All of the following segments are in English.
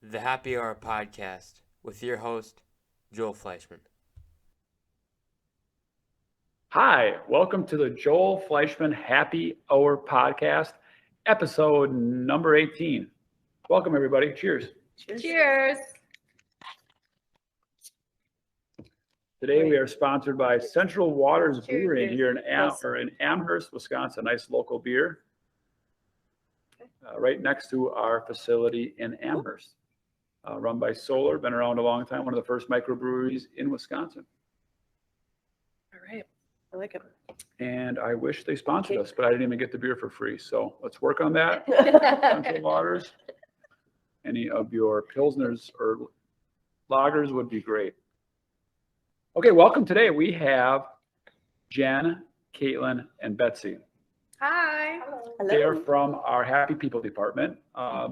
the Happy Hour podcast with your host, Joel Fleischman. Hi, welcome to the Joel Fleischman Happy Hour podcast, episode number 18. Welcome, everybody. Cheers. Cheers. Today we are sponsored by Central Waters Cheers. Brewery here in Amherst, Wisconsin. Nice local beer right next to our facility in Amherst. Run by Solar, been around a long time, one of the first microbreweries in Wisconsin. All right. I like it. And I wish they sponsored us, but I didn't even get the beer for free. So let's work on that. Central Waters. Any of your Pilsners or lagers would be great. Okay, welcome today. We have Jen, Caitlin, and Betsy. Hi. Hello. They are from our Happy People department,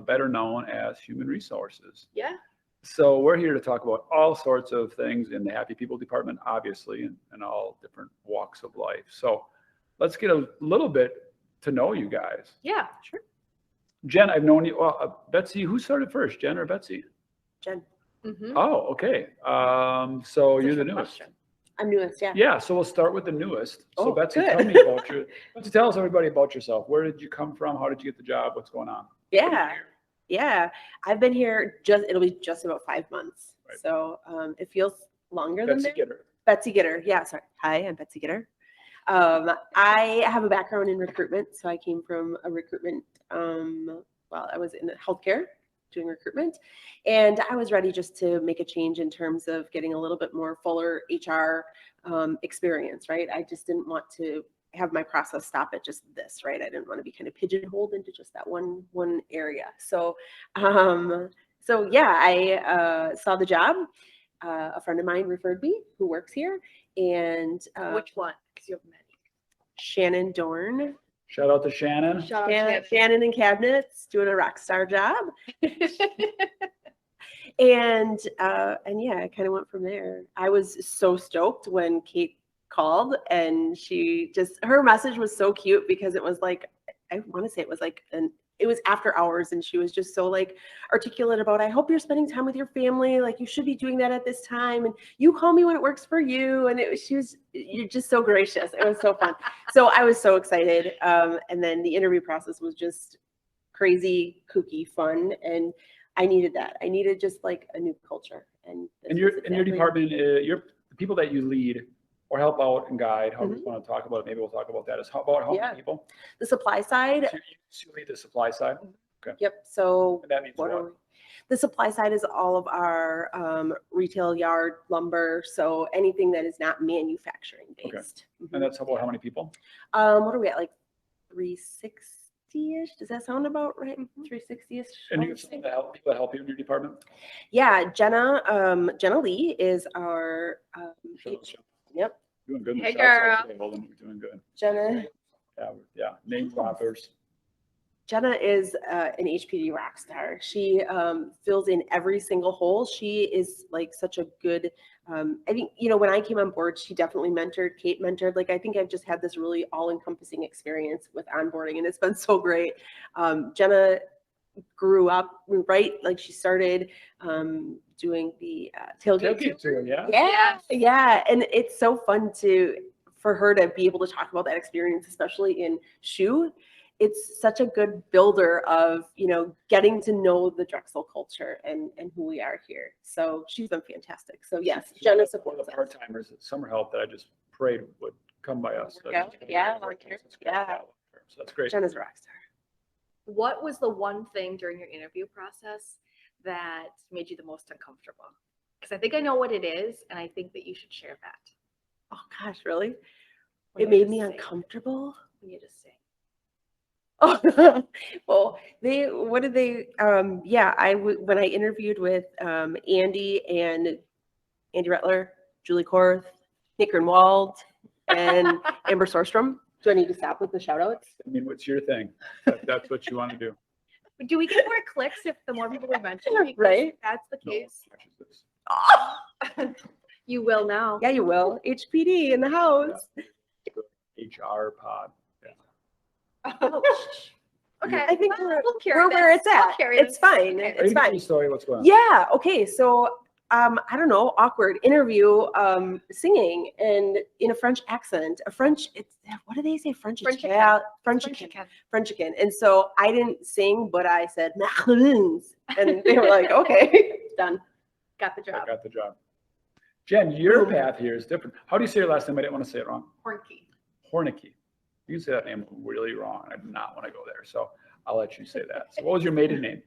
better known as Human Resources. Yeah. So we're here to talk about all sorts of things in the Happy People department, obviously, and all different walks of life. So let's get a little bit to know you guys. Yeah, sure. Jen, I've known you. Well, Betsy, who started first, Jen or Betsy? Jen. Mm-hmm. Oh, okay. So you're the newest. I'm newest, yeah. Yeah, so we'll start with the newest. So Oh, Betsy, good. tell me about you. Betsy, tell us everybody about yourself. Where did you come from? How did you get the job? What's going on? Yeah. I've been here it'll be just about 5 months. Right. So it feels longer than Betsy that. Gitter. Betsy Gitter. Yeah, sorry. Hi, I'm Betsy Gitter. I have a background in recruitment. So I came from a recruitment, I was in healthcare doing recruitment. And I was ready just to make a change in terms of getting a little bit more fuller HR experience, right? I just didn't want to have my process stop at just this, right? I didn't want to be kind of pigeonholed into just that one area. So, I saw the job. A friend of mine referred me who works here, and Which one? Because you have many. Shannon Dorn. Shout out to Shannon. Shout out Shannon in cabinets doing a rock star job. And yeah, I kind of went from there. I was so stoked when Kate called, and her message was so cute because it was like, I want to say it was after hours, and she was just so like articulate about, I hope you're spending time with your family. Like you should be doing that at this time. And you call me when it works for you. And you're just so gracious. It was so fun. So I was so excited. And then the interview process was just crazy, kooky, fun. And I needed that. I needed just like a new culture. And In your department, the people that you lead or help out and guide, however you want to talk about it, maybe we'll talk about that, is how many people? The supply side. So you lead the supply side? Okay. Yep. So And that means what? The supply side is all of our retail yard lumber. So anything that is not manufacturing based. Okay. And that's about how many people? What are we at? Like 360-ish? Does that sound about right? 360-ish. And you have some people that help you in your department? Yeah, Jenna Lee is our Yep. Doing good. Hey, girl. Holden, you're doing good. Jenna Name droppers. Jenna is an HPD rock star. She fills in every single hole. She is like such a good, I think, when I came on board, she definitely mentored, Kate mentored. Like, I think I've just had this really all-encompassing experience with onboarding, and it's been so great. Jenna grew up, right? Like she started doing the tailgate tour. Yeah. And it's so fun for her to be able to talk about that experience, especially in shoe. It's such a good builder of, getting to know the Drexel culture and who we are here. So she's been fantastic. So yes, Jenna supports one of the part-timers at summer help that I just prayed would come by us. Yeah. So that's great. Jenna's a rock star. What was the one thing during your interview process that made you the most uncomfortable? Because I think I know what it is, and I think that you should share that. Oh gosh, really? When It made you me just sing. uncomfortable. When you just sing. Oh, well, when I interviewed with Andy Rettler, Julie Korth, Nick Grunwald, and Amber Sorstrom. Do I need to stop with the shout outs? I mean, what's your thing? That's what you want to do. Do we get more clicks if the more people we mention? Because Right. if that's the No, case. watch this. You will now. Yeah, you will. HPD in the house. HR pod. Yeah. Oh, Okay. I think well, we'll we're carry where this. it's We'll at. carry It's this. fine. Okay. Are you It's telling fine. the story? What's going on? Yeah. Okay. So, I don't know, awkward interview, singing and in a French accent, it's, what do they say? French Frenchican. Frenchican. Frenchican. And so I didn't sing, but I said, macaroons. And they were like, okay, done. Got the I job. got the job. Jen, your Boom. path here is different. How do you say your last name? I didn't want to say it wrong. Hornky. Hornicky. You can say that name really wrong. I do not want to go there. So I'll let you say that. So what was your maiden name?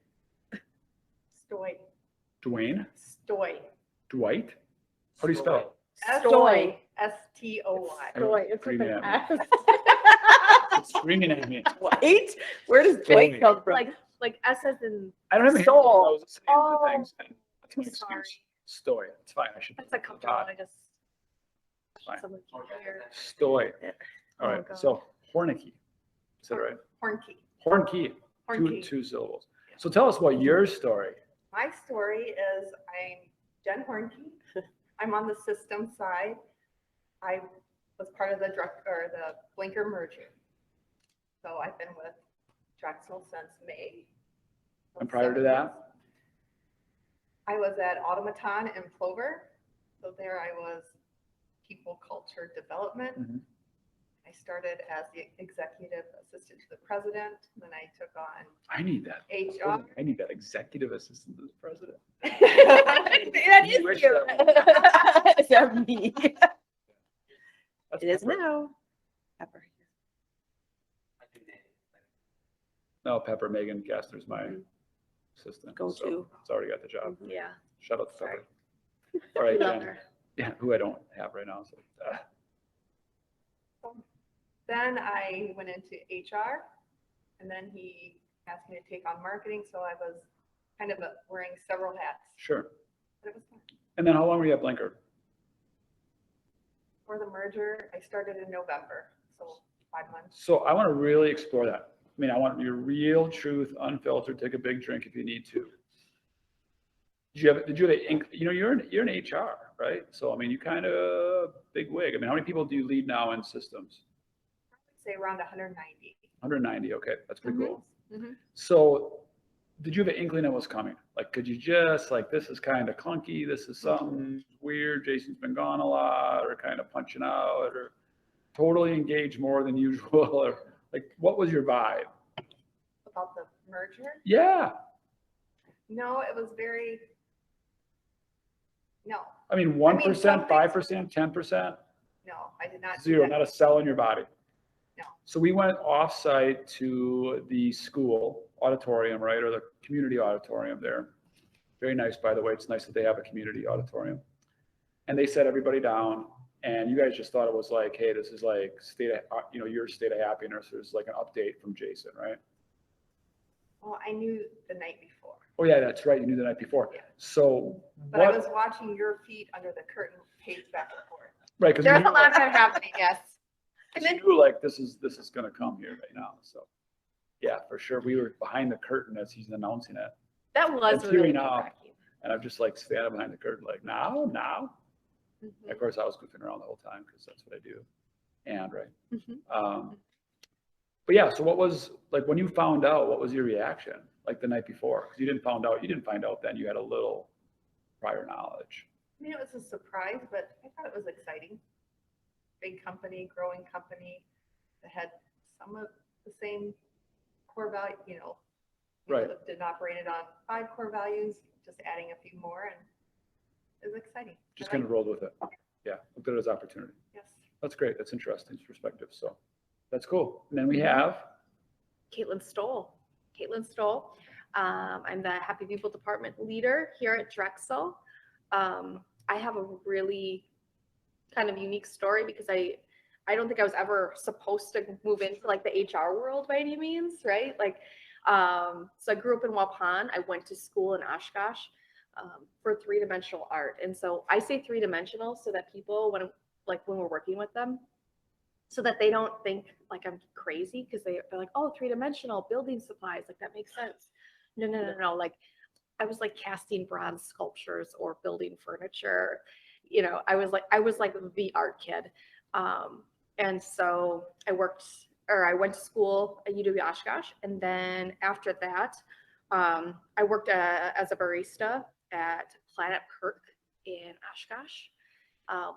Stoy. Dwayne? Stoy. Dwight? How do you spell it? Stoy. S-T-O-Y. Stoy. It's Screaming like at an me. S. It's screaming at me. Dwight? Where does Stoy. Dwight come from? Like S as in, I don't have a Soul. I was listening to Oh, things. And that's my sorry. excuse. Stoy. It's fine. I should. that's a comfortable one. I just. Fine. Someone can hear. Stoy. All Oh, right. God. So Hornicky. Is that right? Hornky. Hornkey. Hornky. Two syllables. So tell us about your story. My story is I'm Jen Hornke. I'm on the system side. I was part of the Blinker merger. So I've been with Drexel since May. And prior to that? I was at Automaton in Plover. So there I was people culture development. Mhm. I started as the executive assistant to the president. Then I took on I need that. HR. I need that executive assistant to the president. That is wish you. that Is that me? That's It is Pepper. now. Pepper. No, Pepper, Megan Gaster's my Mhm. assistant. Go so to. It's already got the job. Yeah. Shout out to Sorry. Pepper. All right, Love Jen. her. Yeah, who I don't have right now. So, Then I went into HR, and then he asked me to take on marketing, so I was kind of wearing several hats. sure. But it was fun. And then how long were you at Blinker? For the merger, I started in November, so 5 months. So I want to really explore that. I mean, I want your real truth, unfiltered. Take a big drink if you need to. Did you have you're in HR, right? So I mean, you kind of big wig. I mean, how many people do you lead now in systems? Say around 190. 190. Okay, that's pretty Mhm. cool. Mhm. So did you have an inkling it was coming? Like, could you just like, this is kind of clunky, this is something weird, Jason's been gone a lot, or kind of punching out, or totally engaged more than usual, or like, what was your vibe? About the merger? Yeah. No, it was very, no, I mean, some 1%, things- 5%, 10%, no, I did not. do zero, that. not a cell in your body. No. So we went off-site to the school auditorium, right, or the community auditorium there. Very nice, by the way. It's nice that they have a community auditorium. And they set everybody down, and you guys just thought it was like, hey, this is like your state of happiness. There's like an update from Jason, right? Well, I knew the night before, Oh yeah, that's right. You knew the night before. Yeah. So but I what? was watching your feet under the curtain pace back and forth. Right, because There's a lot of that happening, yes. And you then, knew like this is gonna come here right now. So yeah, for sure. We were behind the curtain as he's announcing it. that was And really tearing up. nerve-wracking. And I'm just like standing behind the curtain, like, now. Mhm. Of course, I was goofing around the whole time because that's what I do. And right. Mhm. But yeah, so what was like when you found out? What was your reaction like the night before? Because you didn't find out then. You had a little prior knowledge. I mean, it was a surprise, but I thought it was exciting. Big company, growing company that had some of the same core value, we Right. lived and operated on 5 core values, just adding a few more, and it was exciting. Just I kind of liked rolled with it. Yeah, looked at it as opportunity. it. Yes. That's great. That's interesting perspective. So that's cool. And then we have Caitlin Stoll. I'm the Happy People Department leader here at Drexel. I have a really kind of unique story because I don't think I was ever supposed to move into like the HR world by any means, right? Like, so I grew up in Waupun. I went to school in Oshkosh for 3-dimensional art. And so I say 3-dimensional so that people, when we're working with them, so that they don't think like I'm crazy because they're like, oh, 3-dimensional building supplies, like that makes sense. No. Like I was like casting bronze sculptures or building furniture. I was like the art kid. And so I worked I went to school at UW Oshkosh, and then after that, I worked as a barista at Planet Perk in Oshkosh,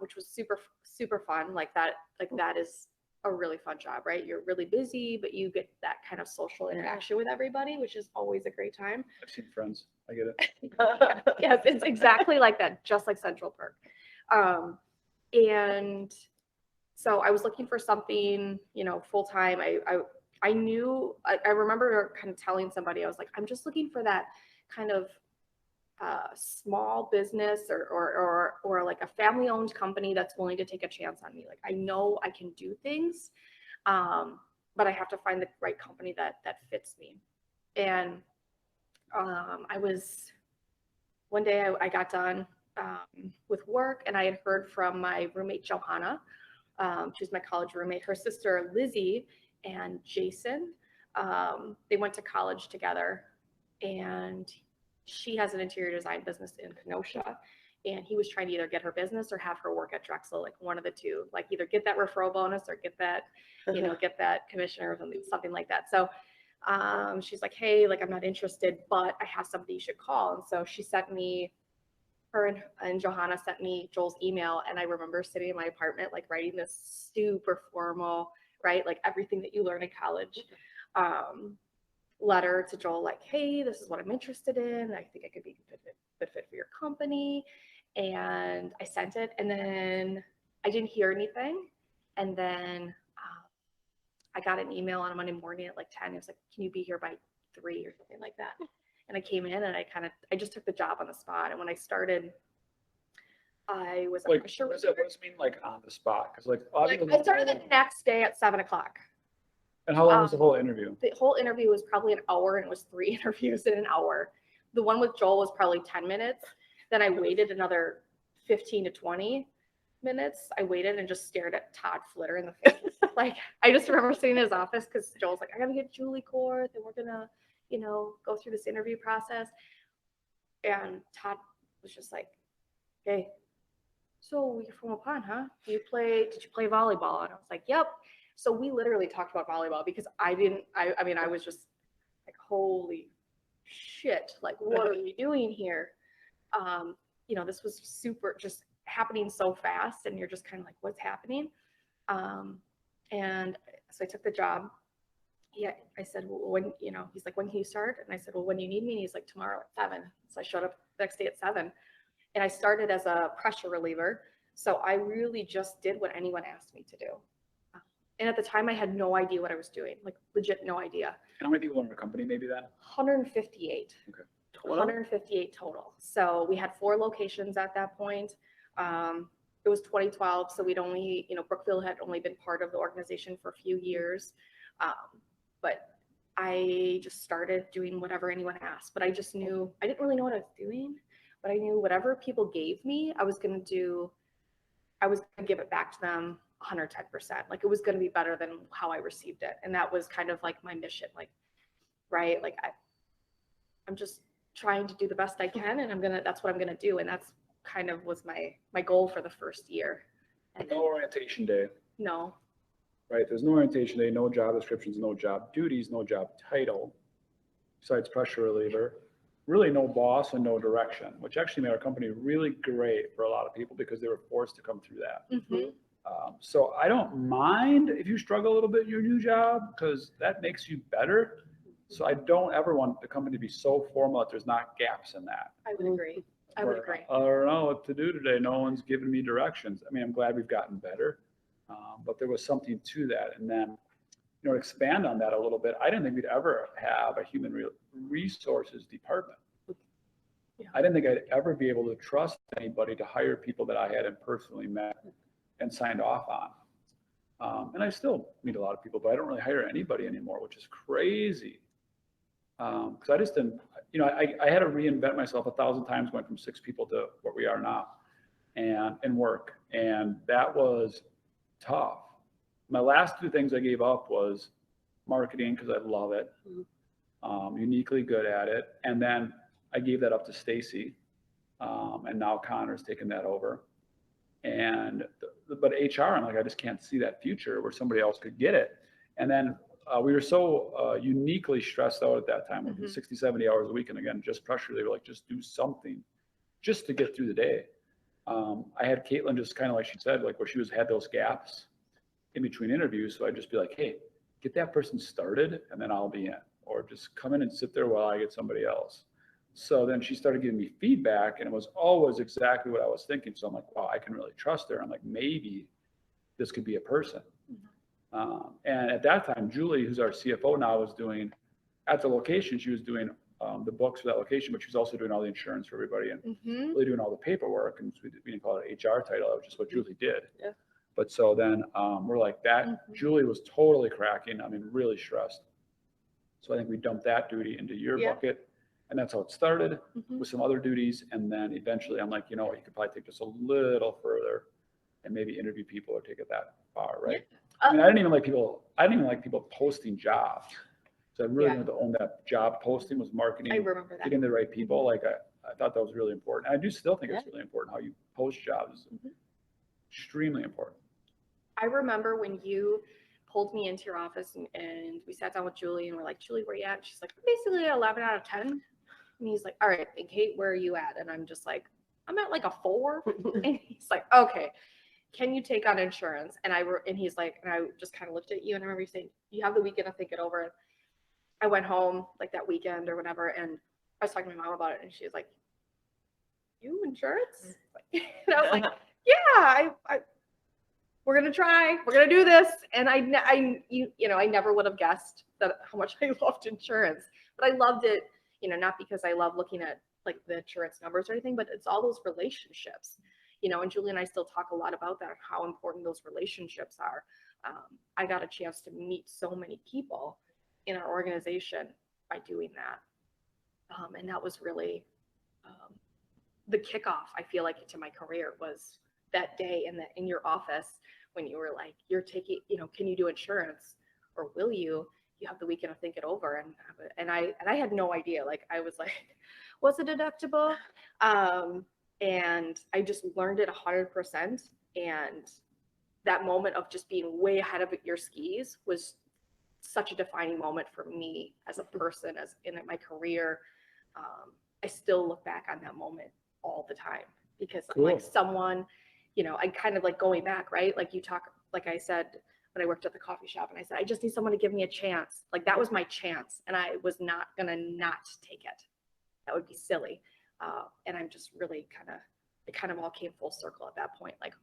which was super fun. Like that is a really fun job, right? You're really busy, but you get that kind of social interaction with everybody, which is always a great time. I've seen Friends. I get it. Yes, it's exactly like that, just like Central Perk. And so I was looking for something, full time. I knew, I remember kind of telling somebody, I was like, I'm just looking for that kind of small business or like a family owned company that's willing to take a chance on me. Like, I know I can do things, but I have to find the right company that fits me. And one day I got done with work, and I had heard from my roommate, Johanna. She was my college roommate. Her sister, Lizzie, and Jason, they went to college together, and she has an interior design business in Kenosha, and he was trying to either get her business or have her work at Drexel, like one of the two, like either get that referral bonus or get that, get that commission or something like that. So she's like, hey, like, I'm not interested, but I have somebody you should call. And so she sent me, her and Johanna sent me Joel's email. And I remember sitting in my apartment, like writing this super formal, right? Like everything that you learn in college, letter to Joel, like, hey, this is what I'm interested in. I think I could be a good fit for your company. And I sent it, and then I didn't hear anything. And then I got an email on a Monday morning at like 10. It was like, can you be here by 3 or something like that? And I came in, and I just took the job on the spot. And when I started, I was Like, pressure what does it mean, like on the spot? Because like, obviously, I started the next day at 7 o'clock. and how long was the whole interview? The whole interview was probably an hour, and it was 3 interviews in an hour. The one with Joel was probably 10 minutes. Then I waited another 15 to 20 minutes. I waited and just stared at Todd Flitter in the face. Like, I just remember sitting in his office because Joel's like, I gotta get Julie Court, and we're gonna, go through this interview process. And Todd was just like, hey, so you're from Waupun, huh? Did you play volleyball? And I was like, yep. So we literally talked about volleyball because I was just like, holy shit, like, what are we doing here? This was super just happening so fast, and you're just kind of like, what's happening? And so I took the job. Yeah, I said, well, when, he's like, when can you start? And I said, well, when you need me? And he's like, tomorrow at 7. So I showed up the next day at 7, and I started as a pressure reliever. So I really just did what anyone asked me to do. And at the time I had no idea what I was doing, like legit no idea. How many people in your company maybe then? 158. Okay. Total? 158 total. So we had 4 locations at that point. It was 2012, so we'd only, Brookfield had only been part of the organization for a few years. But I just started doing whatever anyone asked. But I just knew, I didn't really know what I was doing, but I knew whatever people gave me, I was going to give it back to them 110%. Like, it was going to be better than how I received it. And that was kind of like my mission, like, right? Like, I'm just trying to do the best I can, and that's what I'm going to do. And that's kind of was my goal for the first year. And No orientation day, no, right? There's no orientation day, no job descriptions, no job duties, no job title, besides pressure reliever. Really no boss and no direction, which actually made our company really great for a lot of people because they were forced to come through that. mm-hmm. So I don't mind if you struggle a little bit in your new job, because that makes you better. So I don't ever want the company to be so formal that there's not gaps in that. I would agree. I would agree. I don't know what to do today. No one's giving me directions. I mean, I'm glad we've gotten better, but there was something to that. And then, expand on that a little bit. I didn't think we'd ever have a human resources department. Yeah. I didn't think I'd ever be able to trust anybody to hire people that I hadn't personally met and signed off on. And I still meet a lot of people, but I don't really hire anybody anymore, which is crazy. Because I just didn't, I had to reinvent myself 1,000 times going from 6 people to what we are now and work. And that was tough. My last 2 things I gave up was marketing, because I love it, uniquely good at it. And then I gave that up to Stacy, and now Connor's taken that over. But HR, I'm like, I just can't see that future where somebody else could get it. And then we were so uniquely stressed out at that time, working Mhm. 60, 70 hours a week. And again, just pressure. They were like, just do something just to get through the day. I had Caitlin just kind of like she said, like where she had those gaps in between interviews. So I'd just be like, hey, get that person started and then I'll be in, or just come in and sit there while I get somebody else. So then she started giving me feedback and it was always exactly what I was thinking. So I'm like, wow, I can really trust her. I'm like, maybe this could be a person. And at that time, Julie, who's our CFO now, was doing at the location, she was doing the books for that location, but she was also doing all the insurance for everybody and really doing all the paperwork. And we didn't call it HR title, that was just what Julie did. Yeah. But so then we're like that. Julie was totally cracking. I mean, really stressed. So I think we dumped that duty into your bucket. And that's how it started with some other duties. And then eventually I'm like, you know what, you could probably take this a little further and maybe interview people or take it that far, right? I mean, I didn't even like people posting jobs. So I really wanted to own that job posting was marketing. I remember that. Getting the right people. Like I thought that was really important. And I do still think it's really important how you post jobs. Extremely important. I remember when you pulled me into your office and we sat down with Julie and we're like, Julie, where you at? She's like, basically 11 out of 10. And he's like, all right, and Kate, where are you at? And I'm just like, I'm at like a 4. And he's like, okay, can you take on insurance? And he's like, and I just kind of looked at you and I remember you saying, you have the weekend to think it over. And I went home like that weekend or whatever. And I was talking to my mom about it and she was like, you insurance? And I was like, yeah, we're going to try, we're going to do this. And I never would have guessed that how much I loved insurance, but I loved it, not because I love looking at like the insurance numbers or anything, but it's all those relationships, and Julie and I still talk a lot about that, how important those relationships are. I got a chance to meet so many people in our organization by doing that. And that was really the kickoff, I feel like, to my career was that day in your office when you were like, you're taking, can you do insurance or will you? You have the weekend to think it over. And I had no idea. Like, I was like, what's a deductible? And I just learned it 100%. And that moment of just being way ahead of your skis was such a defining moment for me as a person, as in my career. I still look back on that moment all the time because I'm like someone, I kind of like going back, right? Like like I said, when I worked at the coffee shop and I said, I just need someone to give me a chance. Like that was my chance. And I was not going to not take it. That would be silly. And I'm just really it kind of all came full circle at that point. Like,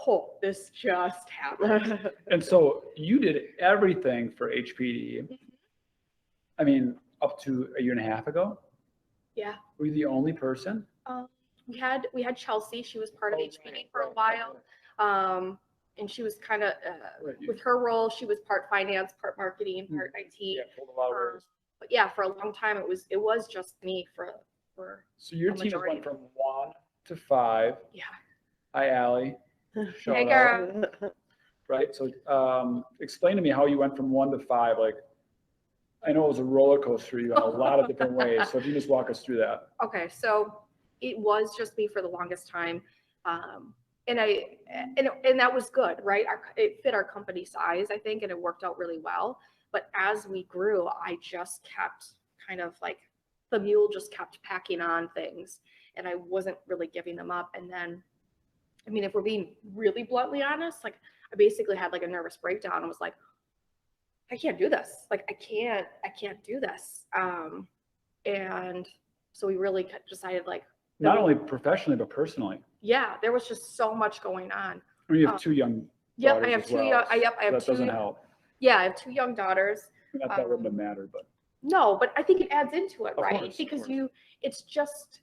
oh, this just happened. And so you did everything for HPD. I mean, up to a year and a half ago. Yeah. Were you the only person? We had Chelsea. She was part of HPD for a while. And she was kind of, with her role, she was part finance, part marketing, part IT. Yeah, pulled a lot of roles. But yeah, for a long time, it was just me for So your team went from 1 to 5. Yeah. Hi, Allie. Hey, girl. Right. So explain to me how you went from 1 to 5. Like, I know it was a roller coaster in a lot of different ways. So if you just walk us through that. Okay. So it was just me for the longest time. And that was good, right? It fit our company size, I think, and it worked out really well. But as we grew, I just kept kind of like the mule just kept packing on things and I wasn't really giving them up. And then, I mean, if we're being really bluntly honest, like I basically had like a nervous breakdown and was like, I can't do this. Like, I can't do this. And so we really decided like, not only professionally, but personally. Yeah, there was just so much going on. I mean, you have 2 young Yep, I have as 2 well, young. I have that 2. doesn't help. Yeah, I have 2 young daughters. Not that wouldn't have mattered, but No, but I think it adds into it, Of right? course, Because of course. it's just,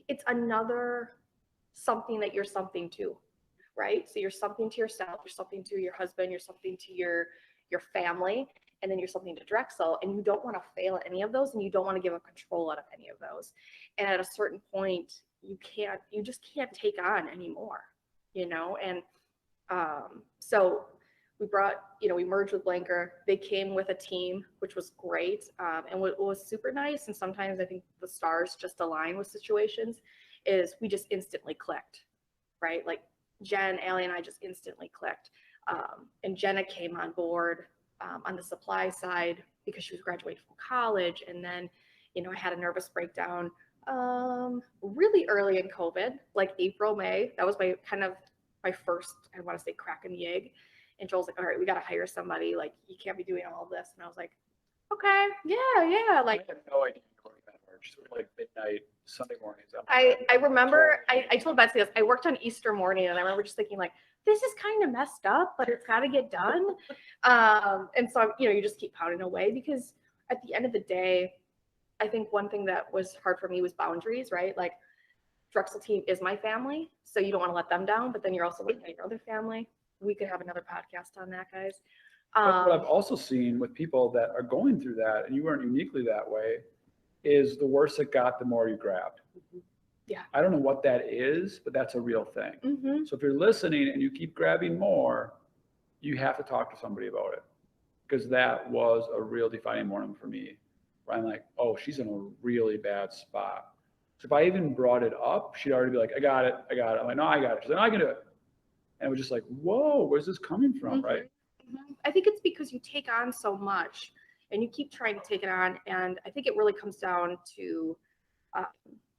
it's another something that you're something to, right? So you're something to yourself, you're something to your husband, you're something to your family, and then you're something to Drexel, and you don't want to fail at any of those, and you don't want to give up control out of any of those. And at a certain point, you just can't take on anymore, And so we brought, we merged with Blanker. They came with a team, which was great. And what was super nice, and sometimes I think the stars just align with situations, is we just instantly clicked, right? Like Jen, Allie, and I just instantly clicked. And Jenna came on board on the supply side because she was graduating from college. And then, I had a nervous breakdown really early in COVID, like April, May. That was my first, I want to say, crack in the egg. And Joel's like, all right, we got to hire somebody. Like, you can't be doing all of this. And I was like, okay, yeah. Like, I had no idea you were working that hard. Just like midnight, Sunday mornings. I remember, I told Betsy this, I worked on Easter morning and I remember just thinking like, this is kind of messed up, but it's got to get done. And so, you just keep pounding away because at the end of the day, I think one thing that was hard for me was boundaries, right? Like Drexel team is my family, so you don't want to let them down, but then you're also looking at your other family. We could have another podcast on that, guys. But what I've also seen with people that are going through that, and you weren't uniquely that way, is the worse it got, the more you grabbed. Yeah. I don't know what that is, but that's a real thing. Mm-hmm. So if you're listening and you keep grabbing more, you have to talk to somebody about it. Because that was a real defining moment for me, where I'm like, oh, she's in a really bad spot. So if I even brought it up, she'd already be like, I got it. I'm like, no, I got it. She's like, no, I can do it. And it was just like, whoa, where's this coming from, Mm-hmm. right? Mm-hmm. I think it's because you take on so much and you keep trying to take it on. And I think it really comes down to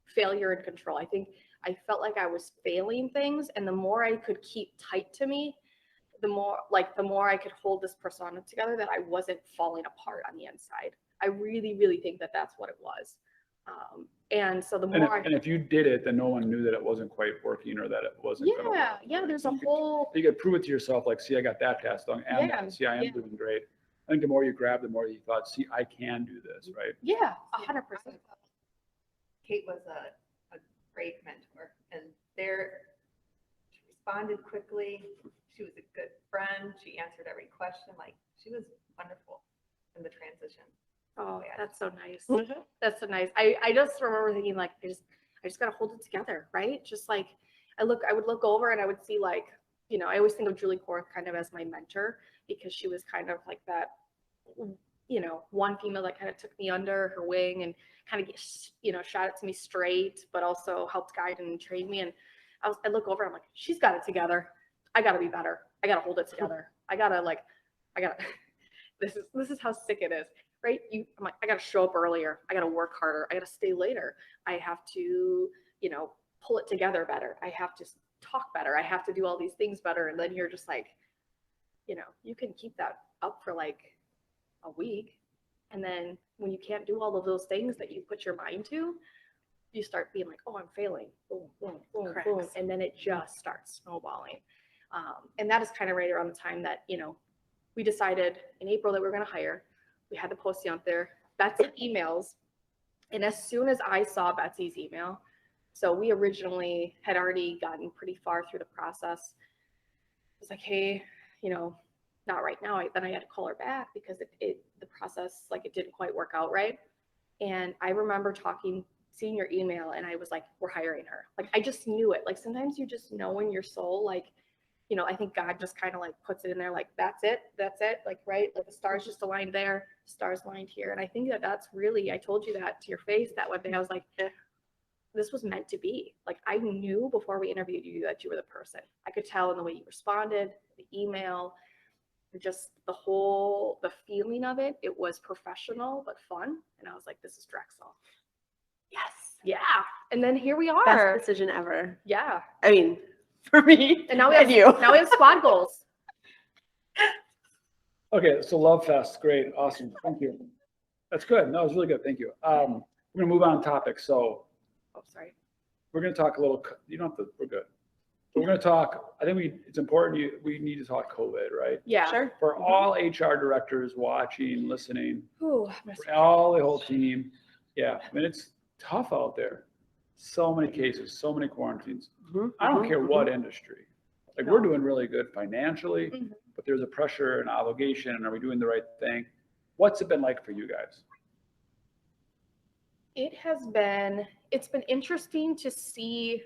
failure and control. I think I felt like I was failing things, and the more I could keep tight to me, the more I could hold this persona together, that I wasn't falling apart on the inside. I really, really think that that's what it was. And so the more and if you did it, then no one knew that it wasn't quite working or that it wasn't gonna work. yeah, there's a You whole, You could prove it to yourself, like, see, I got that task done, and Yeah, see, I am yeah. doing great. I think the more you grab, the more you thought, see, I can do this, right? yeah, 100%. Kate was a great mentor, and she responded quickly. She was a good friend. She answered every question. Like, she was wonderful in the transition. Oh, Yeah. that's so nice. That's so nice. I just remember thinking like, I just got to hold it together, right? Just like, I would look over and I would see like, I always think of Julie Korth kind of as my mentor, because she was kind of like that, one female that kind of took me under her wing and kind of, shot it to me straight, but also helped guide and train me. And I look over, I'm like, she's got it together. I got to be better. I got to hold it together. This is how sick it is. Right? I'm like, I got to show up earlier. I got to work harder. I got to stay later. I have to, pull it together better. I have to talk better. I have to do all these things better. And then you're just like, you can keep that up for like a week. And then when you can't do all of those things that you put your mind to, you start being like, oh, I'm failing. Boom, boom, boom, Cracks. boom. And then it just starts snowballing. And that is kind of right around the time that, we decided in April that we were going to hire. We had the posting out there. Betsy emails. And as soon as I saw Betsy's email, so we originally had already gotten pretty far through the process. It was like, hey, not right now. Then I had to call her back because the process, like, it didn't quite work out right. And I remember seeing your email, and I was like, we're hiring her. Like, I just knew it. Like, sometimes you just know in your soul, like, I think God just kind of like puts it in there, like, that's it. Like, right. Like the stars just aligned there, stars aligned here. And I think that's really, I told you that to your face that one day. I was like, this was meant to be. Like, I knew before we interviewed you that you were the person. I could tell in the way you responded, the email, just the feeling of it. It was professional, but fun. And I was like, this is Drexel. Yes. Yeah. And then here we are. Best decision ever. Yeah. I mean, for me. And now we have Now we have squad goals. Okay, so Love Fest, great, awesome, thank you. That's good, no, it's really good, thank you. We're gonna move on topic, so Oh, sorry. we're gonna talk a little, you don't have to, we're good. But we're gonna talk, I think it's important, we need to talk COVID, right? Yeah. Sure. For all HR directors watching, listening, Ooh, for all the whole team, yeah, I mean, it's tough out there. So many cases, so many quarantines. I don't care what industry. Like, we're doing really good financially, Mhm. but there's a pressure and obligation, and are we doing the right thing? What's it been like for you guys? It's been interesting to see,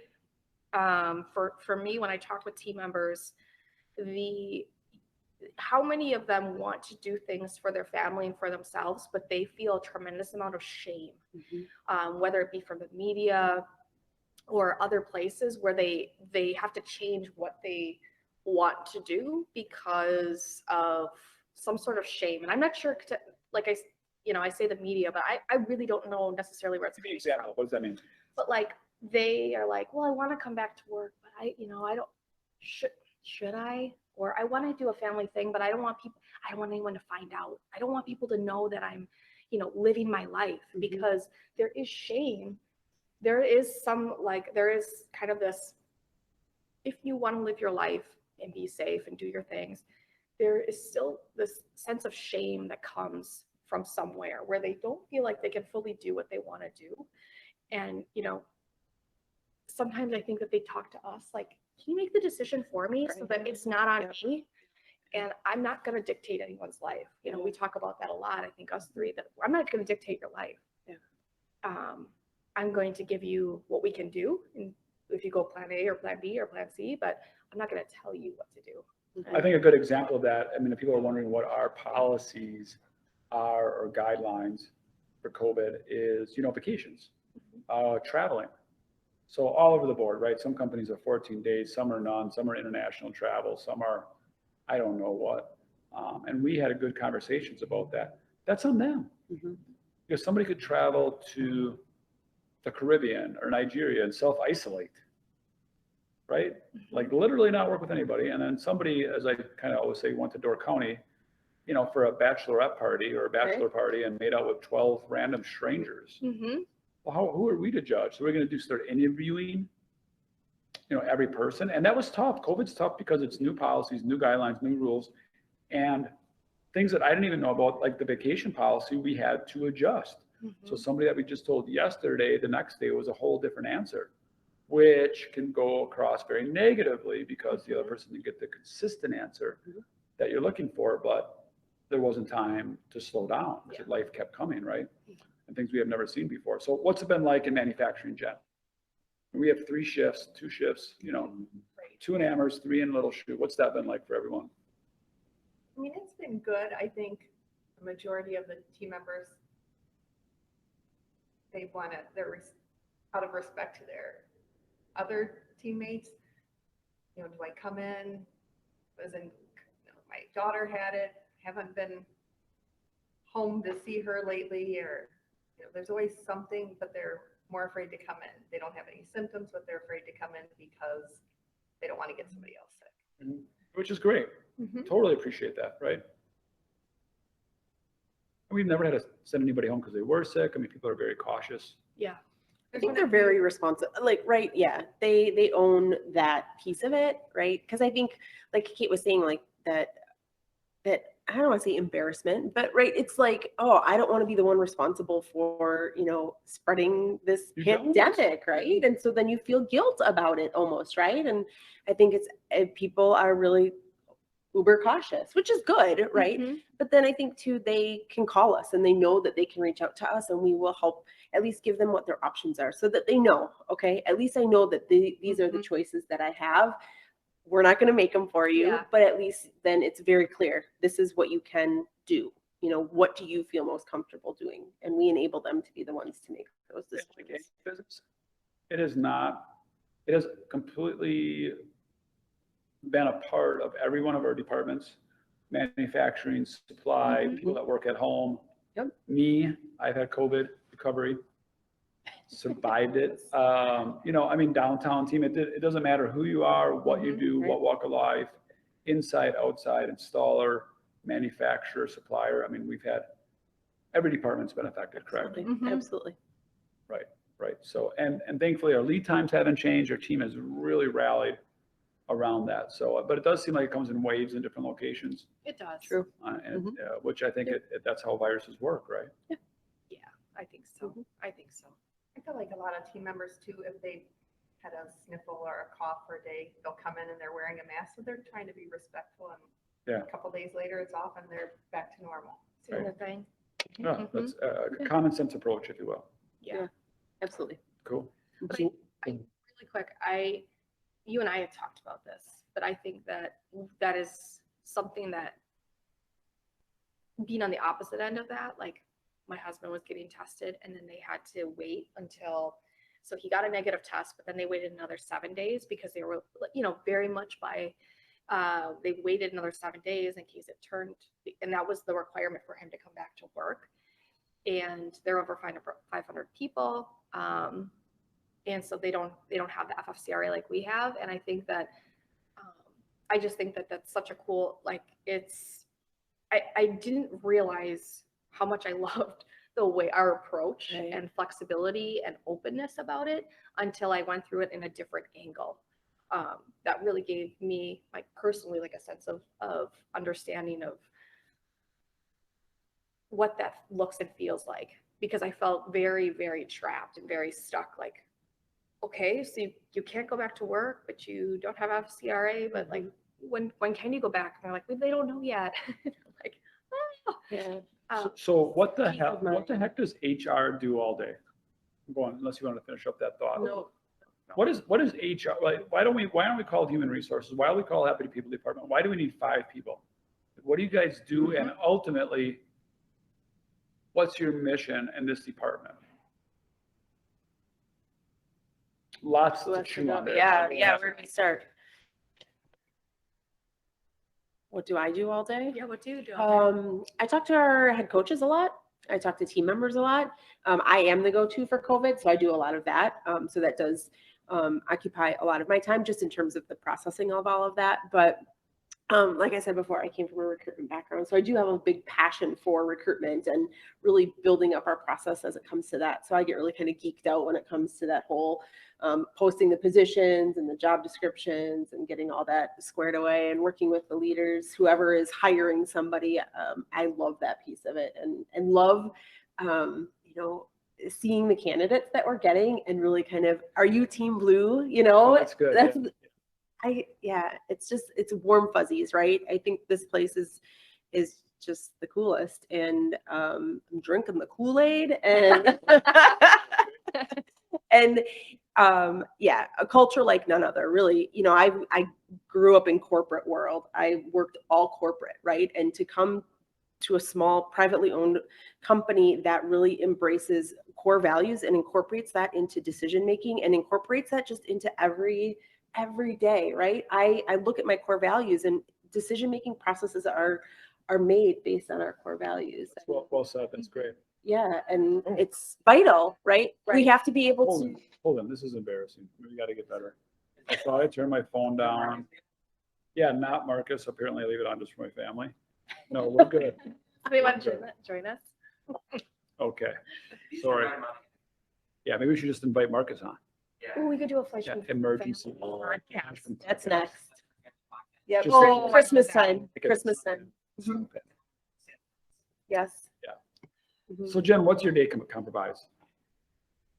for me, when I talk with team members, how many of them want to do things for their family and for themselves, but they feel a tremendous amount of shame, whether it be from the media or other places where they have to change what they want to do because of some sort of shame. And I'm not sure, like I say the media, but I really don't know necessarily where it's Give me an coming example. from. What does that mean? But like, they are like, well, I want to come back to work, but I don't, should I? Or I want to do a family thing, but I don't want anyone to find out. I don't want people to know that I'm, living my life, because there is shame. There is there is kind of this, if you want to live your life and be safe and do your things, there is still this sense of shame that comes from somewhere where they don't feel like they can fully do what they want to do. And, sometimes I think that they talk to us like, can you make the decision for me so that it's not on me? And I'm not going to dictate anyone's life. We talk about that a lot. I think us three, that I'm not going to dictate your life. I'm going to give you what we can do. And if you go plan A or plan B or plan C, but I'm not going to tell you what to do. I think a good example of that, I mean, if people are wondering what our policies are or guidelines for COVID is, vacations, traveling. So all over the board, right? Some companies are 14 days, some are none, some are international travel, some are, I don't know what. And we had a good conversations about that. That's on them. Because somebody could travel to the Caribbean or Nigeria and self-isolate, right? Like literally not work with anybody. And then somebody, as I kind of always say, went to Door County, for a bachelorette party or a bachelor party and made out with 12 random strangers. Well, who are we to judge? So we're going to start interviewing, every person. And that was tough. COVID's tough because it's new policies, new guidelines, new rules, and things that I didn't even know about, like the vacation policy, we had to adjust. So somebody that we just told yesterday, the next day was a whole different answer, which can go across very negatively because the other person didn't get the consistent answer that you're looking for, but there wasn't time to slow down because life kept coming, right? And things we have never seen before. So what's it been like in manufacturing, Jen? We have 3 shifts, 2 shifts, 2 in Amherst, 3 in Little Chute. What's that been like for everyone? I mean, it's been good. I think the majority of the team members, they want it, they're out of respect to their other teammates. Do I come in? My daughter had it, haven't been home to see her lately, or there's always something, but they're more afraid to come in. They don't have any symptoms, but they're afraid to come in because they don't want to get somebody else sick. Which is great. Totally appreciate that, right? We've never had to send anybody home because they were sick. I mean, people are very cautious. Yeah. I think they're very responsive, like, right, yeah, they own that piece of it, right? Because I think, like Kate was saying, like that I don't want to say embarrassment, but right, it's like, oh, I don't want to be the one responsible for, spreading this pandemic, right? And so then you feel guilt about it almost, right? And I think people are really uber cautious, which is good, right? But then I think too, they can call us and they know that they can reach out to us and we will help at least give them what their options are so that they know, okay, at least I know that these are the choices that I have. We're not going to make them for you, but at least then it's very clear. This is what you can do. What do you feel most comfortable doing? And we enable them to be the ones to make those decisions. It has completely been a part of every one of our departments, manufacturing, supply, people that work at home. Me, I've had COVID recovery, survived it. Downtown team, it doesn't matter who you are, what you do, what walk of life, inside, outside, installer, manufacturer, supplier. I mean, we've had, every department's been affected, correct? Absolutely. Right. So, and thankfully our lead times haven't changed. Our team has really rallied around that. So, but it does seem like it comes in waves in different locations. It does. True. Which I think that's how viruses work, right? Yeah, I think so. I think so. I feel like a lot of team members too, if they had a sniffle or a cough for a day, they'll come in and they're wearing a mask. So they're trying to be respectful, and a couple days later it's off and they're back to normal. Same thing. Yeah, that's a common sense approach, if you will. Yeah. Absolutely. Cool. But really quick, you and I had talked about this, but I think that is something that, being on the opposite end of that, like my husband was getting tested and then they had to wait until, so he got a negative test, but then they waited another 7 days because they were, very much by They waited another 7 days in case it turned, and that was the requirement for him to come back to work. And they're over 500 people. And so they don't have the FFCRA like we have. And I think that, I just think that that's such a cool, like I didn't realize how much I loved the way our approach Right. and flexibility and openness about it until I went through it in a different angle. That really gave me, like, personally, like, a sense of understanding of what that looks and feels like, because I felt very, very trapped and very stuck. Like, okay, so you can't go back to work, but you don't have FCRA, but like, when can you go back? And they're like, well, they don't know yet. Like, oh. Yeah. So what the Peace hell, of what the mind. heck does HR do all day? Go on, unless you want to finish up that thought. No. What is HR, like, why aren't we called human resources? Why do we call HPD people department? Why do we need 5 people? What do you guys do? And ultimately, what's your mission in this department? Lots Who to has to chew go? on there. Yeah, where do we start? What do I do all day? Yeah, what do you do? I talk to our head coaches a lot. I talk to team members a lot. I am the go-to for COVID, so I do a lot of that. So that does occupy a lot of my time just in terms of the processing of all of that. But like I said before, I came from a recruitment background, so I do have a big passion for recruitment and really building up our process as it comes to that. So I get really kind of geeked out when it comes to that whole posting the positions and the job descriptions and getting all that squared away and working with the leaders, whoever is hiring somebody. I love that piece of it and love, seeing the candidates that we're getting and really kind of, are you team blue? Oh, that's good. It's warm fuzzies, right? I think this place is just the coolest, and I'm drinking the Kool-Aid and and a culture like none other, really. I grew up in corporate world. I worked all corporate, right? And to come to a small privately owned company that really embraces core values and incorporates that into decision making and incorporates that just into every day, right? I look at my core values, and decision making processes are made based on our core values. Well said. That's great. Yeah, and it's vital, right? We have to be able to. Hold on, this is embarrassing. We got to get better. I thought I turned my phone down. Yeah, not Marcus. Apparently I leave it on just for my family. No, we're good. They want to join us? Okay, sorry. Yeah, maybe we should just invite Marcus on. Oh, we could do a flash. Yeah, emergency. That's next. Yep. Just- Oh, Christmas time. Christmas time. Yes. Yeah. Mhm. So Jen, what's your day comprise?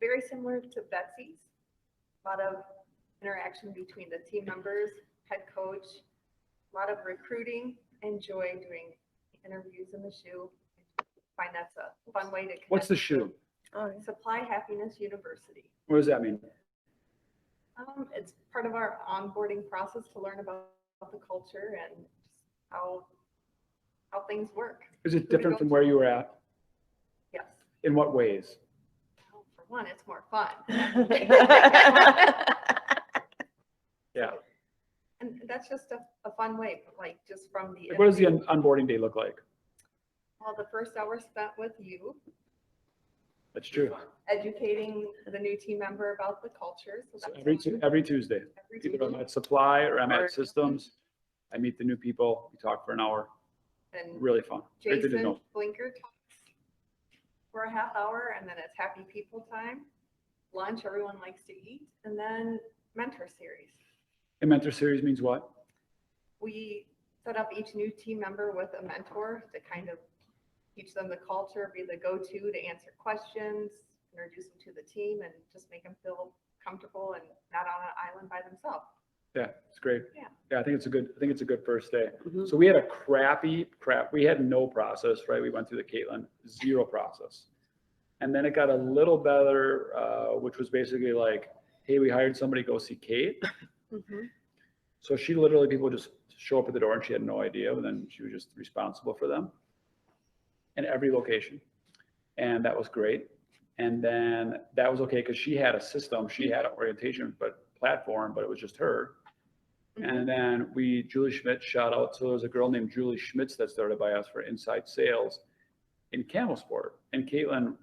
Very similar to Betsy's. A lot of interaction between the team members, head coach, a lot of recruiting. Enjoy doing interviews in the shoe. Find that's a fun way to connect. What's the shoe? Supply Happiness University. What does that mean? It's part of our onboarding process to learn about the culture and how things work. Is it different from where you were at? Yes. In what ways? Well, for one, it's more fun. Yeah. And that's just a fun way, like just from the. Like, what does the onboarding day look like? Well, the first hour spent with you, That's true. educating the new team member about the culture. So So that's every fun. every Tuesday, Every either I'm Tuesday. at supply or I'm at systems. I meet the new people. We talk for an hour. And Really fun. Great to Jason know. Blinker talks for a half hour, and then it's happy people time. Lunch, everyone likes to eat, and then mentor series. A mentor series means what? We set up each new team member with a mentor to kind of teach them the culture, be the go-to to answer questions, introduce them to the team, and just make them feel comfortable and not on an island by themselves. Yeah, it's great. Yeah. I think it's a good first day. Mhm. So we had a we had no process, right? We went through the Caitlin, zero process. And then it got a little better, which was basically like, hey, we hired somebody, go see Kate. Mhm. So she literally, people would just show up at the door and she had no idea, and then she was just responsible for them in every location. And that was great. And then that was okay because she had a system, she had an orientation, platform, but it was just her. And then Julie Schmidt, shout out. So there's a girl named Julie Schmitz that started by us for inside sales in Camel Sport. And Caitlin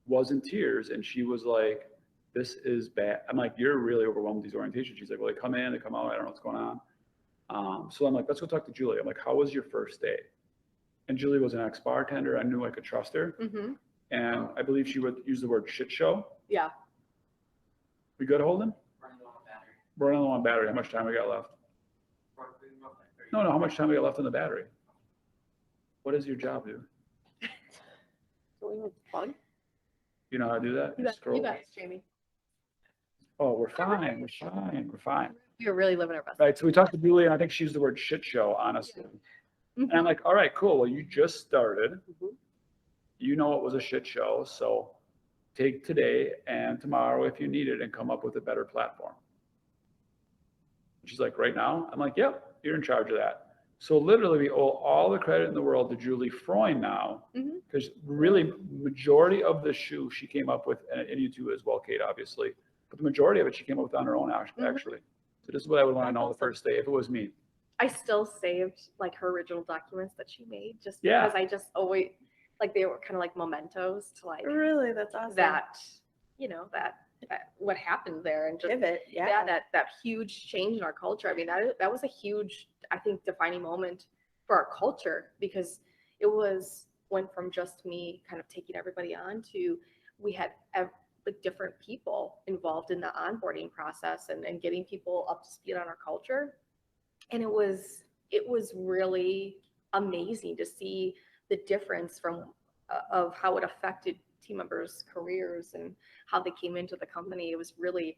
was in tears and she was like, this is bad. I'm like, you're really overwhelmed with these orientations. She's like, well, they come in, they come out. I don't know what's going on. So I'm like, let's go talk to Julie. I'm like, how was your first day? And Julie was an ex-bartender. I knew I could trust her. And I believe she would use the word shit show. Yeah. We good, Holden? Running low on battery. How much time we got left? No, how much time we got left on the battery? What does your job do? Fun. You know how to do that? You bet, Scroll. Jamie. Oh, we're fine. We're fine. We were really living our best. Right. So we talked to Julie, and I think she used the word shit show, honestly. And I'm like, all right, cool. Well, you just started. You know it was a shit show. So take today and tomorrow if you need it and come up with a better platform. She's like, right now? I'm like, yep, you're in charge of that. So literally we owe all the credit in the world to Julie Freund now, because really majority of the shoe she came up with, and you too as well, Kate, obviously, but the majority of it she came up with on her own actually. So this is what I would want to know the first day if it was me. I still saved like her original documents that she made just because I just always, like they were kind of like mementos to like Really? That's awesome. that, that what happened there and just Pivot, that huge change in our culture. I mean, that was a huge, I think, defining moment for our culture because it went from just me kind of taking everybody on to we had like different people involved in the onboarding process and getting people up to speed on our culture. And it was really amazing to see the difference of how it affected team members' careers and how they came into the company. It was pretty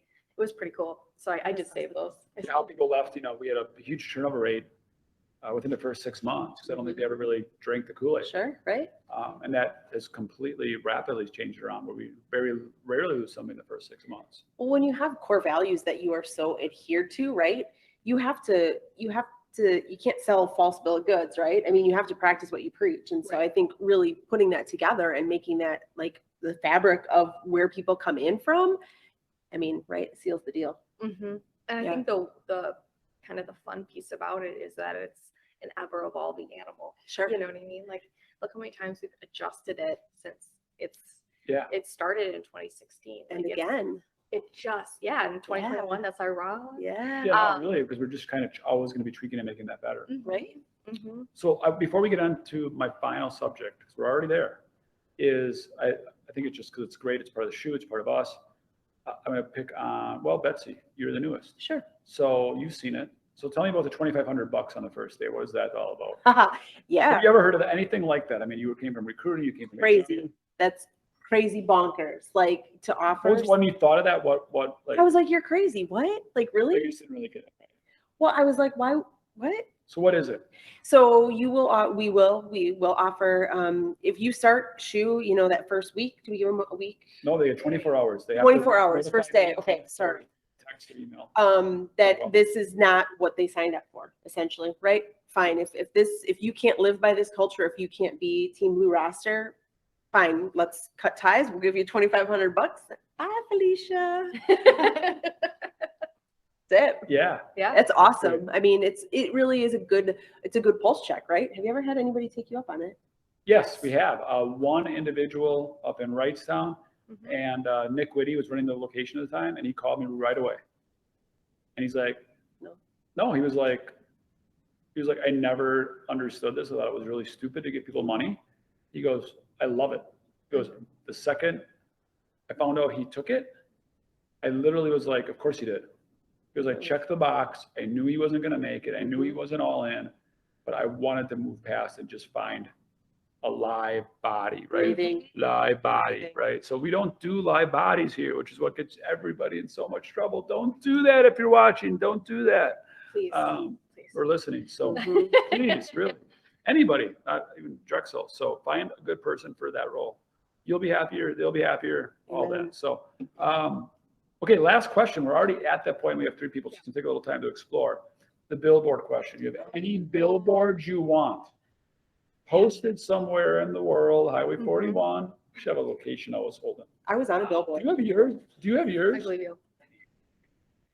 cool. So I did save those. How people left, we had a huge turnover rate within the first 6 months because I don't think they ever really drank the Kool-Aid. Sure, right? And that has completely rapidly changed around where we very rarely lose somebody in the first 6 months. Well, when you have core values that you are so adhered to, right? You can't sell false bill of goods, right? I mean, you have to practice what you preach. And so I think really putting that together and making that like the fabric of where people come in from, I mean, right, seals the deal. And I think the kind of the fun piece about it is that it's an ever evolving animal. Sure. You know what I mean? Like, look how many times we've adjusted it since it started in 2016. And like again. It just, in 2021, that's our wrong. Yeah. Yeah, really, because we're just kind of always going to be tweaking and making that better. Right. So before we get on to my final subject, because we're already there, is I think it's just because it's great. It's part of the shoe. It's part of us. I'm going to pick on, Betsy, you're the newest. Sure. So you've seen it. So tell me about the $2,500 on the first day. What is that all about? Yeah. Have you ever heard of anything like that? I mean, you came from recruiting, you came from Crazy. That's crazy bonkers. Like to offer. When you thought of that, what like? I was like, you're crazy. What? Like really? You just didn't really get it. Right. Well, I was like, why? What? So what is it? So we will offer, if you start shoe, that first week, do we give them a week? No, they get 24 hours. They have 24 hours, first day. Okay, sorry. Text or email. This is not what they signed up for, essentially, right? Fine. If you can't live by this culture, if you can't be Team Blue roster, fine. Let's cut ties. We'll give you $2,500. Bye, Felicia. That's it. Yeah. That's awesome. I mean, it really is a good pulse check, right? Have you ever had anybody take you up on it? Yes, we have. One individual up in Wrightstown, and Nick Whitty was running the location at the time, and he called me right away. And he's like, no, he was like, I never understood this. I thought it was really stupid to give people money. He goes, I love it. He goes, the second I found out he took it, I literally was like, of course he did. He goes, I checked the box. I knew he wasn't going to make it. I knew he wasn't all in, but I wanted to move past and just find a live body, right? Breathing. Live body, right? So we don't do live bodies here, which is what gets everybody in so much trouble. Don't do that if you're watching. Don't do that. Please. Please. Or listening. So please, really, anybody, not even Drexel. So find a good person for that role. You'll be happier. They'll be happier. All that. So, okay, last question. We're already at that point. We have 3 people, so it's gonna take a little time to explore. The billboard question. You have any billboards you want posted somewhere in the world? Highway 41. You should have a location I was holding. I was on a billboard. Do you have yours? Do you have I yours? believe you.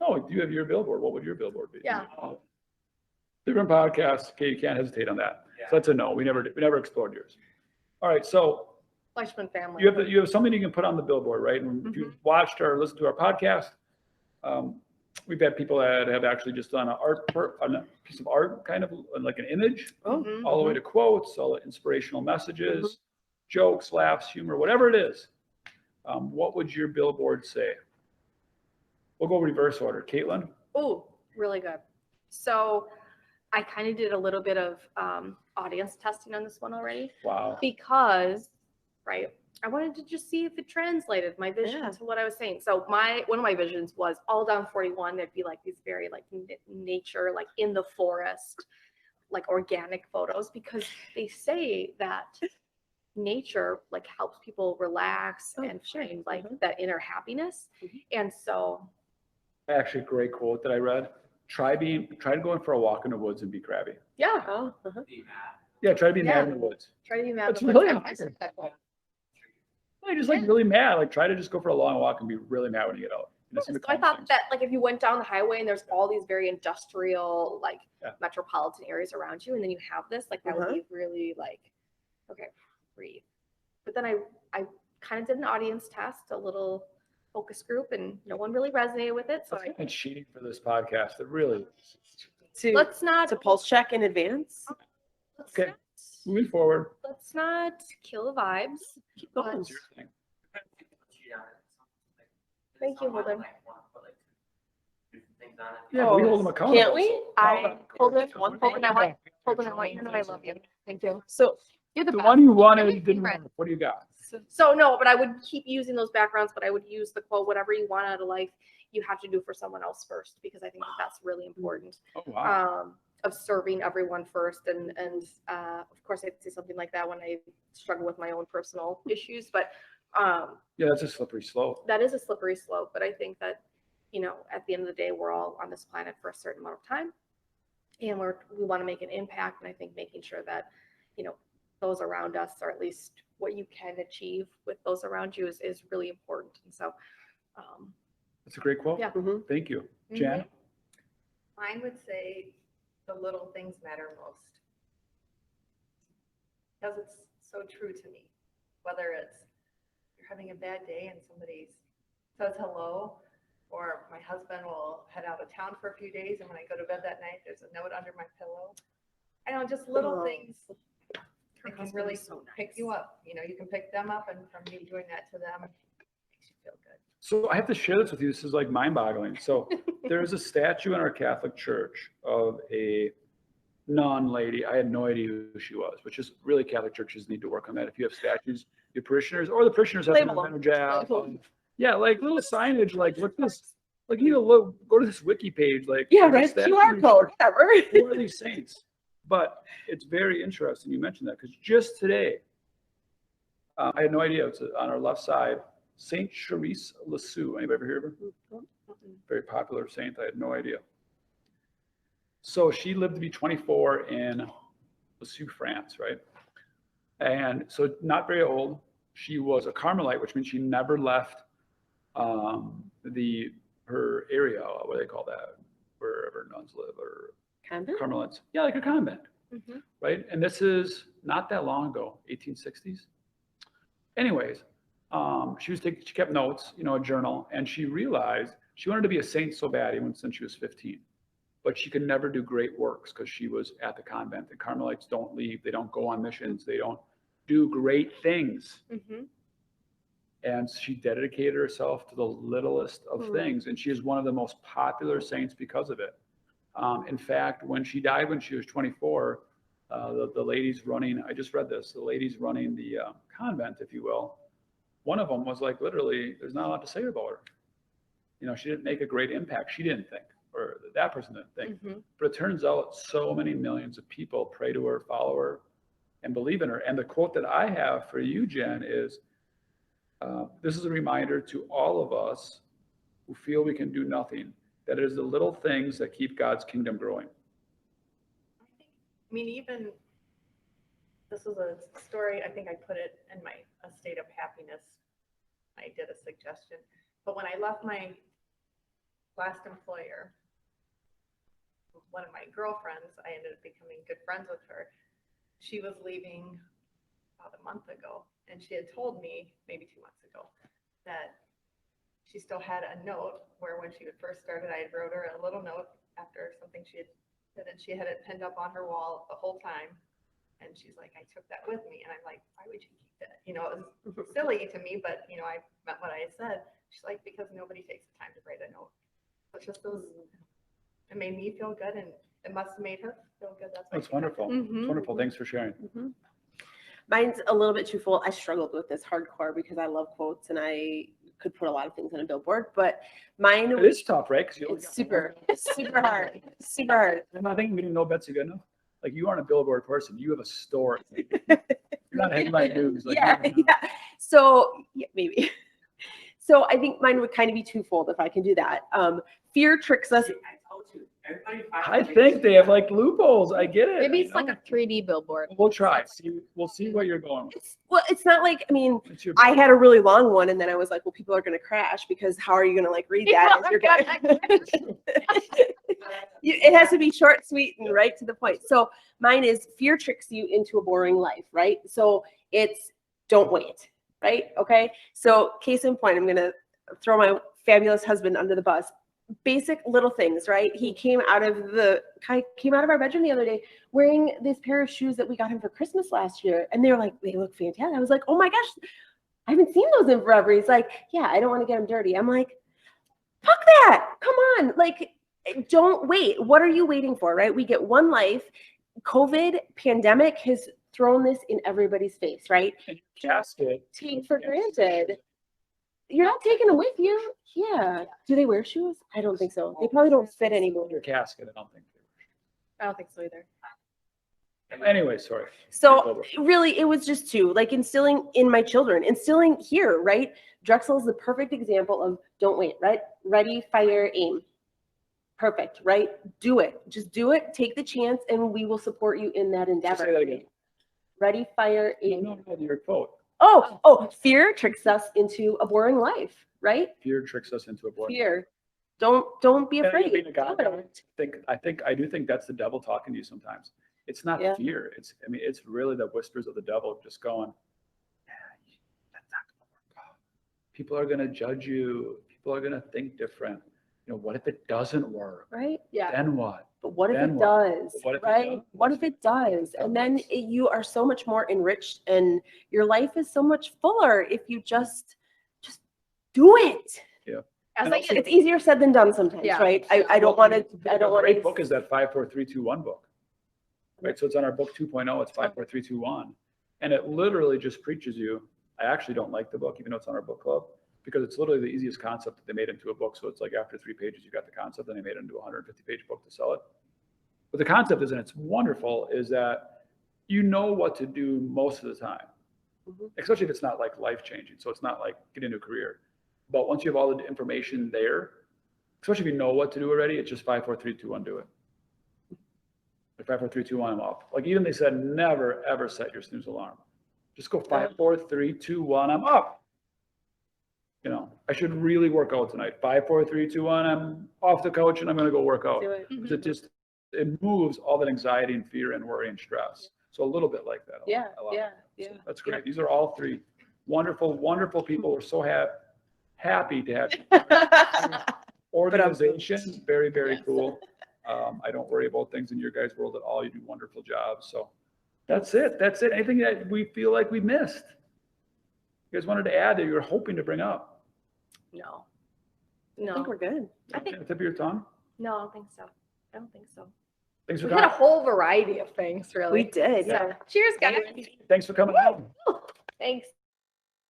No, do you have your billboard? What would your billboard be? Yeah. Different podcasts. Okay, you can't hesitate on that. So that's a no. We never explored yours. All right, so Fleischman family. you have something you can put on the billboard, right? And if you've watched or listened to our podcast, we've had people that have actually just done on a piece of art, kind of like an image, Mhm. all the way to quotes, all the inspirational messages, jokes, laughs, humor, whatever it is. What would your billboard say? We'll go reverse order. Caitlin? Oh, really good. So I kind of did a little bit of audience testing on this one already Wow. because, right, I wanted to just see if it translated my vision Yeah. to what I was saying. So one of my visions was all down 41. There'd be like these very like nature, like in the forest, like organic photos, because they say that nature like helps people relax Oh, and sure. find like that inner happiness. And so Actually, a great quote that I read. Try going for a walk in the woods and be crabby. yeah, Oh, Yeah, try to be mad Yeah. in the woods. try to be mad. That's but really I'm- hard. Like, just like really mad. Like try to just go for a long walk and be really mad when you get out. And it's So gonna I calm thought things. that like if you went down the highway and there's all these very industrial like Yeah. metropolitan areas around you, and then you have this, like that would be really like, okay, breathe. But then I kind of did an audience test, a little focus group, and no one really resonated with it. So That's kind of cheating for this podcast. It really is. let's not to pulse check in advance. let's Okay. not, Moving forward. let's not kill the vibes. Keep going. What's your thing? Thank you, Holden. Yeah, we hold them accountable. Can't we? Holden, I want you to know I love you. Thank you. So You're the The best. one you You're wanted my didn't favorite. work. What do you got? So no, but I would keep using those backgrounds, but I would use the quote, whatever you want out of life, you have to do for someone else first, because I think that that's really important. Oh, wow. Of serving everyone first. And of course I'd say something like that when I struggle with my own personal issues, but Yeah, that's a slippery slope. that is a slippery slope. But I think that, you know, at the end of the day, we're all on this planet for a certain amount of time, and we want to make an impact. And I think making sure that, you know, those around us, or at least what you can achieve with those around you, is really important. And so, That's a great quote. Yeah. Thank you. Jan? Mine would say the little things matter most. Because it's so true to me. Whether it's you're having a bad day and somebody says hello, or my husband will head out of town for a few days, and when I go to bed that night, there's a note under my pillow. I know, just little Oh. things Her that can husband really is so pick nice. you up. You know, you can pick them up, and from you doing that to them, it makes you feel good. So I have to share this with you. This is like mind boggling. So there's a statue in our Catholic church of a nun lady. I had no idea who she was, which is really Catholic churches need to work on that. If you have statues, your parishioners or the parishioners have to Label do a them. better job. Label them. Yeah, like little signage, like look this, like you know, go to this wiki page, like yeah, there's a right. statue QR code, whatever. Who are these saints? But it's very interesting you mentioned that, because just today, I had no idea. It's on our left side, Saint Therese Lisieux. Anybody ever hear of her? Very popular saint. I had no idea. So she lived to be 24 in Lisieux, France, right? And so not very old. She was a Carmelite, which means she never left her area. What do they call that? Wherever nuns live, or Convent? Carmelites. Yeah, like a convent, Mhm. right? And this is not that long ago, 1860s. Anyways, she kept notes, you know, a journal, and she realized she wanted to be a saint so bad, even since she was 15. But she could never do great works because she was at the convent. The Carmelites don't leave, they don't go on missions, they don't do great things. And she dedicated herself to the littlest of things. And she is one of the most popular saints because of it. In fact, when she died when she was 24, the ladies running, I just read this, the ladies running the convent, if you will, one of them was like, literally, there's not a lot to say about her. You know, she didn't make a great impact. She didn't think, or that person didn't think. But it turns out so many millions of people pray to her, follow her, and believe in her. And the quote that I have for you, Jen, is, this is a reminder to all of us who feel we can do nothing, that it is the little things that keep God's kingdom growing. I mean, even, this is a story, I think I put it in my A State of Happiness. I did a suggestion, but when I left my last employer, one of my girlfriends, I ended up becoming good friends with her. She was leaving about a month ago, and she had told me maybe 2 months ago that she still had a note where when she had first started, I had wrote her a little note after something she had said, and she had it pinned up on her wall the whole time. And she's like, I took that with me. And I'm like, why would you keep that? You know, it was silly to me, but you know, I meant what I had said. She's like, because nobody takes the time to write a note. It's just those, it made me feel good, and it must have made her feel good. That's why That's she kept it. wonderful. It's wonderful. Thanks for sharing. Mhm. Mine's a little bit too full. I struggled with this hardcore because I love quotes and I could put a lot of things on a billboard, but mine It is tough, right? Because you only it's got super hard, super hard. one. I think we didn't know Betsy good enough. Like, you aren't a billboard person. You have a story. You're not headline news. Like, Yeah, you're not- yeah. So yeah, maybe. So I think mine would kind of be twofold if I can do that. Fear tricks us. I think they have like loopholes. I get it. Maybe I it's like know. a 3D billboard. We'll try. We'll see what you're going with. Well, it's not like, I mean, It's your- I had a really long one and then I was like, well, people are going to crash because how are you going to like read that? as you're going- It has to be short, sweet, and right to the point. So mine is fear tricks you into a boring life, right? So it's don't wait, right? Okay. So case in point, I'm going to throw my fabulous husband under the bus. Basic little things, right? He came out of our bedroom the other day wearing this pair of shoes that we got him for Christmas last year. And they were like, they look fantastic. I was like, oh my gosh, I haven't seen those in forever. He's like, yeah, I don't want to get them dirty. I'm like, fuck that. Come on. Like, don't wait. What are you waiting for, right? We get one life. COVID pandemic has thrown this in everybody's face, right? And your casket. Take for granted. You're not taking them with you. Yeah. Do they wear shoes? I don't think so. They probably don't fit anymore. Your casket, I don't think. I don't think so either. Anyway, sorry. So really, it was just two, like instilling in my children, instilling here, right? Drexel is the perfect example of don't wait, right? Ready, fire, aim. Perfect, right? Do it. Just do it. Take the chance, and we will support you in that endeavor. Say that again. Ready, fire, aim. No, your quote. Oh, fear tricks us into a boring life, right? Fear tricks us into a board. Fear. Don't be And afraid. being a guy, Do it. I do think that's the devil talking to you sometimes. It's not Yeah. fear. It's really the whispers of the devil just going, yeah, that's not gonna work out. People are gonna judge you. People are gonna think different. You know, what if it doesn't work? Right? Yeah. Then what? But what if Then it what? does? What if it Right? does? What if it does? And then does? you are so much more enriched and your life is so much fuller if you just do it. As And I also- get, It's easier said than done sometimes, Yeah. right? I don't want to, I don't want Great to. book is that 5, 4, 3, 2, 1 book. Right? So it's on our book 2.0. It's 5, 4, 3, 2, 1. And it literally just preaches you. I actually don't like the book, even though it's on our book club, because it's literally the easiest concept that they made into a book. So it's like after 3 pages, you got the concept, and they made it into a 150-page book to sell it. But the concept is, and it's wonderful, is that you know what to do most of the time, Mhm. especially if it's not like life-changing. So it's not like get into a career. But once you have all the information there, especially if you know what to do already, it's just 5, 4, 3, 2, 1, do it. Like 5, 4, 3, 2, 1, I'm up. Like even they said, never ever set your snooze alarm. Just go 5, 4, 3, 2, 1, I'm up. You know, I should really work out tonight. 5, 4, 3, 2, 1, I'm off the couch and I'm gonna go work out. Do it. 'Cause it moves all that anxiety and fear and worry and stress. So a little bit like that. Yeah, I love it. yeah. So that's great. These are all three wonderful, wonderful people. We're so happy to have you. Organization, very, very Yes. cool. I don't worry about things in your guys' world at all. You do wonderful jobs. So that's it. That's it. Anything that we feel like we missed? You guys wanted to add that you were hoping to bring up? no. I think No, we're good. I think, At the tip of your tongue? no, I don't think so. I don't think so. Thanks for We had a coming. whole variety of things, really. We did, So, yeah. cheers, guys. Thanks for coming out. Thanks.